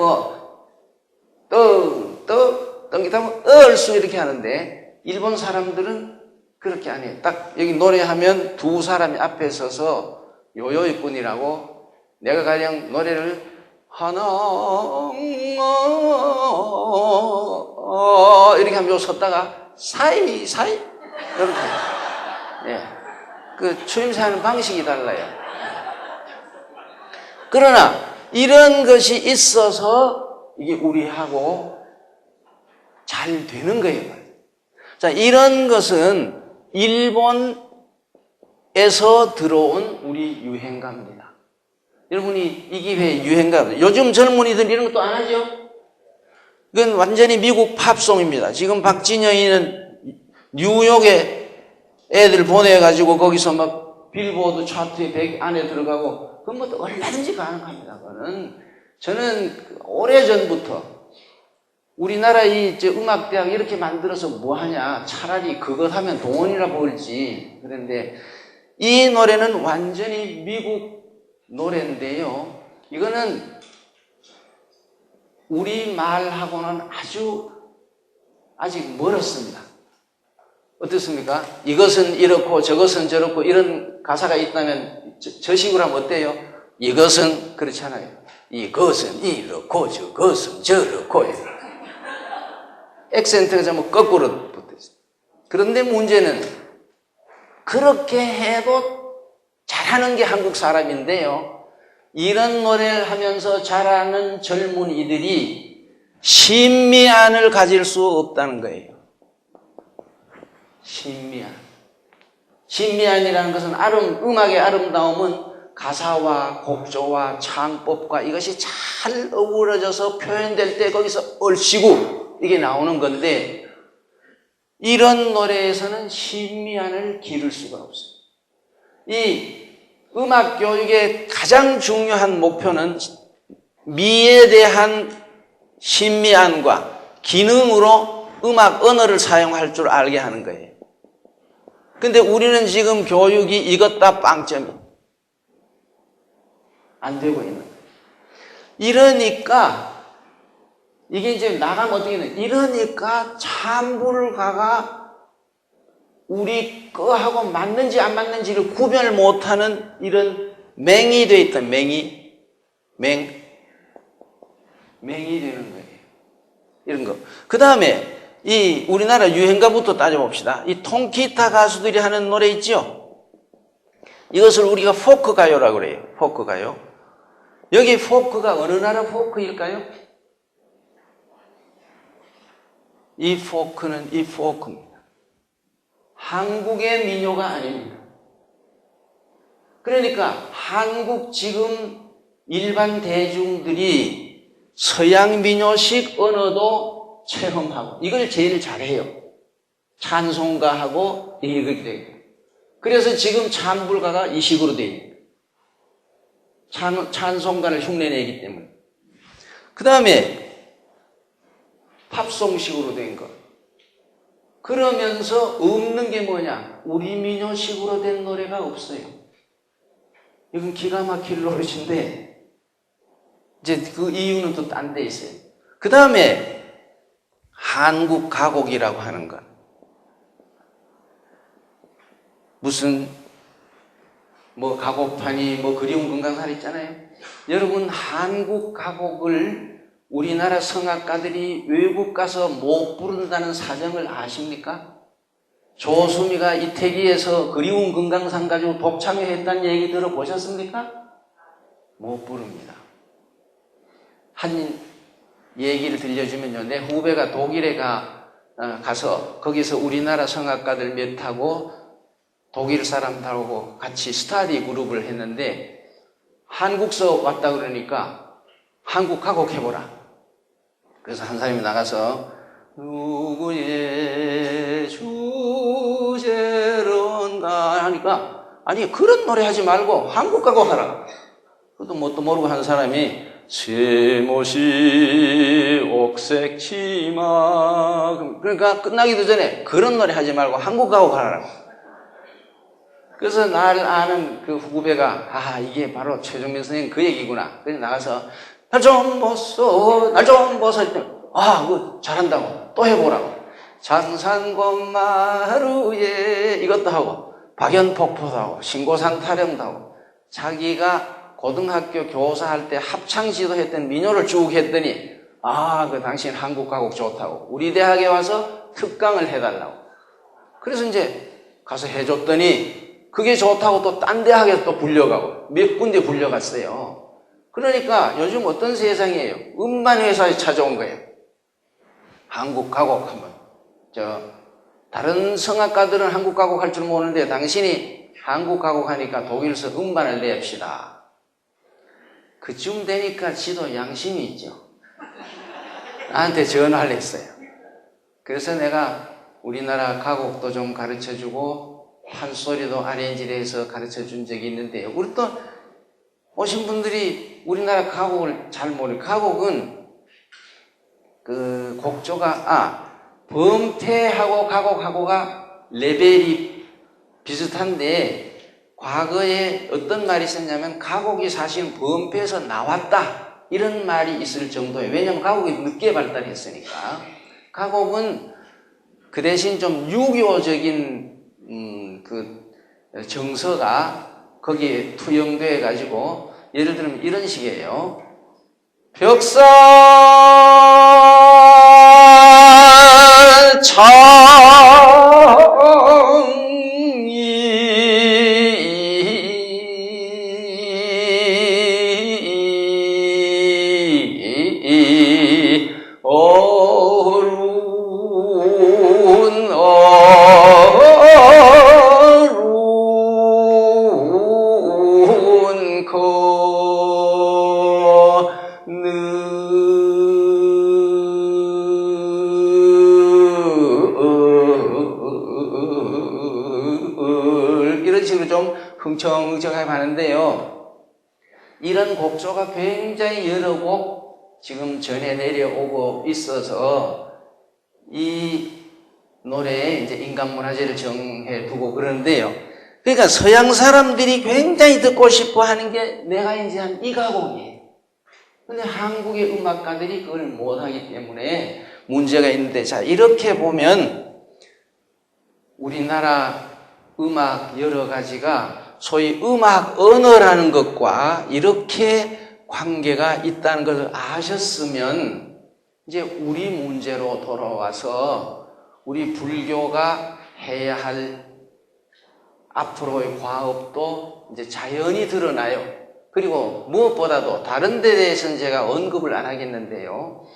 땡기타면 얼쑤 이렇게 하는데 일본 사람들은 그렇게 안 해요. 딱 여기 노래하면 두 사람이 앞에 서서 요요이꾼이라고 내가 가령 노래를 하나 이렇게 하면 섰다가 사이사이 이렇게 예. 그 추임새하는 방식이 달라요. 그러나 이런 것이 있어서 이게 우리하고 잘 되는 거예요. 자, 이런 것은 일본에서 들어온 우리 유행가입니다. 여러분이 이 기회에 유행가, 요즘 젊은이들 이런 것도 안 하죠? 이건 완전히 미국 팝송입니다. 지금 박진영이는 뉴욕에 애들 보내가지고 거기서 막 빌보드 차트에 100 안에 들어가고 그건 뭐 얼마든지 가능합니다. 그거는 저는 오래전부터 우리나라 이 음악대학 이렇게 만들어서 뭐 하냐 차라리 그것 하면 돈이나 벌지. 그런데 이 노래는 완전히 미국 노래인데요. 이거는 우리 말하고는 아직 멀었습니다. 어떻습니까? 이것은 이렇고 저것은 저렇고 이런 가사가 있다면 저 식으로 하면 어때요? 이것은 그렇잖아요. 이것은 이렇고 저것은 저렇고 액센트가 전부 거꾸로 붙어있어요. 그런데 문제는 그렇게 해도 잘하는 게 한국 사람인데요. 이런 노래를 하면서 잘하는 젊은이들이 신미안을 가질 수 없다는 거예요. 신미안이라는 것은 음악의 아름다움은 가사와 곡조와 창법과 이것이 잘 어우러져서 표현될 때 거기서 얼씨구 이게 나오는 건데 이런 노래에서는 신미안을 기를 수가 없어요. 이 음악 교육의 가장 중요한 목표는 미에 대한 신미안과 기능으로 음악 언어를 사용할 줄 알게 하는 거예요. 근데 우리는 지금 교육이 이것 다 빵점이에요. 안 되고 있는 거예요. 이러니까 이게 이제 나가면 어떻게 되냐. 이러니까 찬불가가 우리 거하고 맞는지 안 맞는지를 구별을 못하는 이런 맹이 돼 있다. 맹이 되는 거예요. 이런 거. 그 다음에 이 우리나라 유행가부터 따져봅시다. 이 통기타 가수들이 하는 노래 있죠? 이것을 우리가 포크 가요라고 그래요. 포크 가요. 여기 포크가 어느 나라 포크일까요? 이 포크는 이 포크입니다. 한국의 민요가 아닙니다. 그러니까 한국 지금 일반 대중들이 서양 민요식 언어도 체험하고 이걸 제일 잘해요. 찬송가하고 이렇게 돼요. 그래서 지금 찬불가가 이 식으로 돼요. 찬송가를 흉내내기 때문에. 그 다음에 팝송식으로 된 거. 그러면서 없는 게 뭐냐? 우리 민요식으로 된 노래가 없어요. 이건 기가 막힐 노릇인데 이제 그 이유는 또 딴 데 있어요. 그 다음에 한국 가곡이라고 하는 것. 무슨 뭐 가곡판이 뭐 그리운 금강산 있잖아요. 여러분 한국 가곡을 우리나라 성악가들이 외국 가서 못 부른다는 사정을 아십니까? 조수미가 이태기에서 그리운 금강산 가지고 독창회했다는 얘기 들어보셨습니까? 못 부릅니다. 한 얘기를 들려주면요. 내 후배가 독일에 가서 거기서 우리나라 성악가들 몇 하고 독일 사람들하고 같이 스타디 그룹을 했는데 한국서 왔다 그러니까 한국 가곡 해보라. 그래서 한 사람이 나가서 누구의 주제론가 하니까 아니 그런 노래 하지 말고 한국 가곡 하라. 그것도 뭣도 모르고 한 사람이 세모시 옥색 치마 그러니까 끝나기도 전에 그런 노래 하지 말고 한국 가곡 하라고. 그래서 나를 아는 그 후배가 이게 바로 최종민 선생님 그 얘기구나. 그래서 나가서 날 좀 보소 그거 잘한다고 또 해보라고. 장산권마루에 이것도 하고 박연폭포도 하고 신고산 타령도 하고 자기가 고등학교 교사할 때 합창지도 했던 민요를 쭉 했더니 그 당신 한국 가곡 좋다고 우리 대학에 와서 특강을 해달라고. 그래서 이제 가서 해줬더니 그게 좋다고 또 딴 대학에 또 불려가고 몇 군데 불려갔어요. 그러니까 요즘 어떤 세상이에요? 음반 회사에 찾아온 거예요. 한국 가곡 하면 다른 성악가들은 한국 가곡 할 줄 모르는데 당신이 한국 가곡 하니까 독일서 음반을 냅시다. 그쯤 되니까 지도 양심이 있죠. 나한테 전화를 했어요. 그래서 내가 우리나라 가곡도 좀 가르쳐주고 판소리도 아레인지를 해서 가르쳐준 적이 있는데요. 우리 또 오신 분들이 우리나라 가곡을 잘 모르는 가곡은 그 곡조가 범퇴하고 가곡하고가 레벨이 비슷한데 과거에 어떤 말이 있었냐면 가곡이 사실 범퇴에서 나왔다 이런 말이 있을 정도예요. 왜냐하면 가곡이 늦게 발달했으니까. 가곡은 그 대신 좀 유교적인 그 정서가 거기에 투영돼 가지고 예를 들면 이런 식이에요. 벽산 창이 어룬 이런 식으로 좀 흥청흥청하게 하는데요. 이런 곡조가 굉장히 여러 곡 지금 전해 내려오고 있어서 이 노래에 이제 인간문화재를 정해 두고 그러는데요. 그러니까 서양 사람들이 굉장히 듣고 싶어 하는 게 내가 이제 한 이 가곡이에요. 근데 한국의 음악가들이 그걸 못하기 때문에 문제가 있는데, 자, 이렇게 보면 우리나라 음악 여러 가지가 소위 음악 언어라는 것과 이렇게 관계가 있다는 것을 아셨으면 이제 우리 문제로 돌아와서 우리 불교가 해야 할 앞으로의 과업도 이제 자연히 드러나요. 그리고 무엇보다도 다른 데 대해서는 제가 언급을 안 하겠는데요.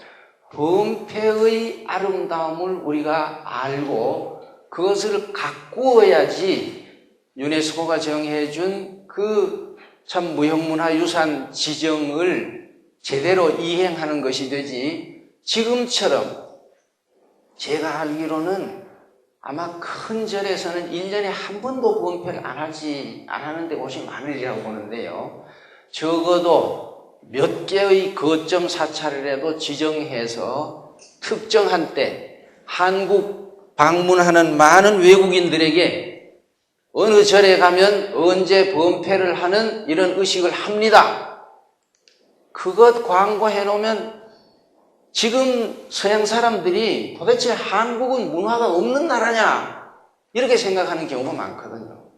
범패의 아름다움을 우리가 알고 그것을 가꾸어야지 유네스코가 정해준 그 참 무형문화유산 지정을 제대로 이행하는 것이 되지, 지금처럼 제가 알기로는 아마 큰 절에서는 1년에 한 번도 범패를 안 하는 데 곳이 많으리라고 보는데요. 적어도 몇 개의 거점 사찰이라도 지정해서 특정한 때 한국 방문하는 많은 외국인들에게 어느 절에 가면 언제 범패를 하는 이런 의식을 합니다. 그것 광고해 놓으면 지금 서양 사람들이 도대체 한국은 문화가 없는 나라냐 이렇게 생각하는 경우가 많거든요.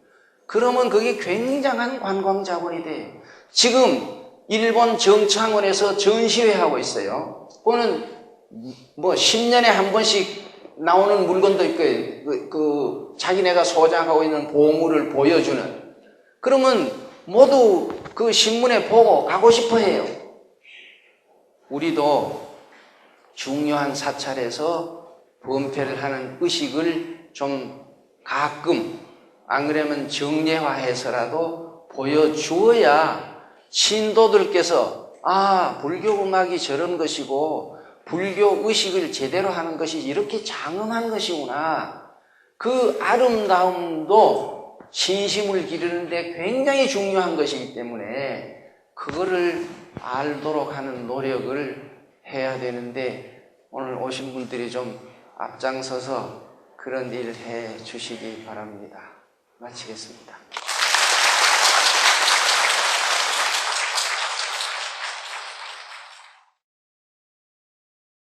그러면 그게 굉장한 관광 자본이 돼요. 지금 일본 정창원에서 전시회 하고 있어요. 그거는 뭐 10년에 한 번씩 나오는 물건도 있고 자기네가 소장하고 있는 보물을 보여주는. 그러면 모두 그 신문에 보고 가고 싶어 해요. 우리도 중요한 사찰에서 범패를 하는 의식을 좀 가끔 안 그러면 정례화해서라도 보여주어야 신도들께서 불교 음악이 저런 것이고 불교 의식을 제대로 하는 것이 이렇게 장엄한 것이구나. 그 아름다움도 신심을 기르는데 굉장히 중요한 것이기 때문에 그거를 알도록 하는 노력을 해야 되는데 오늘 오신 분들이 좀 앞장서서 그런 일을 해 주시기 바랍니다. 마치겠습니다.